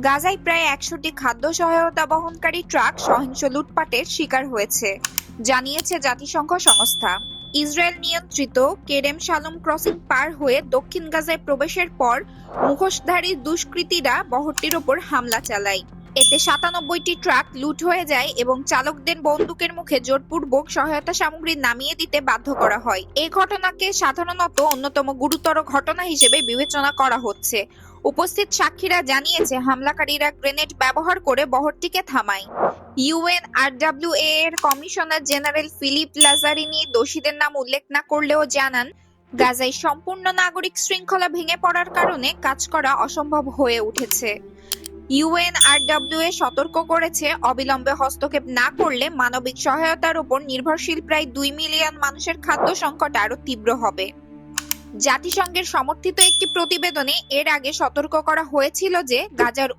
গাজায় প্রায় ১০০টি খাদ্য সহায়তা বহনকারী ট্রাক সহিংস লুটপাটের শিকার হয়েছে, জানিয়েছে জাতিসংঘ সংস্থা। ইসরায়েল নিয়ন্ত্রিত কেরেম শালোম ক্রসিং পার হয়ে দক্ষিণ গাজায় প্রবেশের পর মুখোশধারী দুষ্কৃতীরা বহরটির ওপর হামলা চালায়। এতে ৯৭টি ট্রাক লুট হয়ে যায় এবং চালকদের বন্দুকের মুখে জোরপূর্বক সহায়তা সামগ্রী নামিয়ে দিতে বাধ্য করা হয়। এই ঘটনাকে সাধারণত অন্যতম গুরুতর ঘটনা হিসেবে বিবেচনা করা হচ্ছে। উপস্থিত সাক্ষীরা জানিয়েছে হামলাকারীরা গ্রেনেড ব্যবহার করে বহরটিকে থামায়। ইউএনআরডব্লিউএ এর কমিশনার জেনারেল ফিলিপ লাজারিনি দোষীদের নাম উল্লেখ না করলেও জানান, গাজায় সম্পূর্ণ নাগরিক শৃঙ্খলা ভেঙে পড়ার কারণে কাজ করা অসম্ভব হয়ে উঠেছে। ইউএনআরডব্লিউএ সতর্ক করেছে, অবিলম্বে হস্তক্ষেপ না করলে মানবিক সহায়তার উপর নির্ভরশীল প্রায় ২ মিলিয়ন মানুষের খাদ্য সংকট আরো তীব্র হবে। জাতিসংঘের সমর্থিত একটি প্রতিবেদনে এর আগে সতর্ক করা হয়েছিল যে গাজার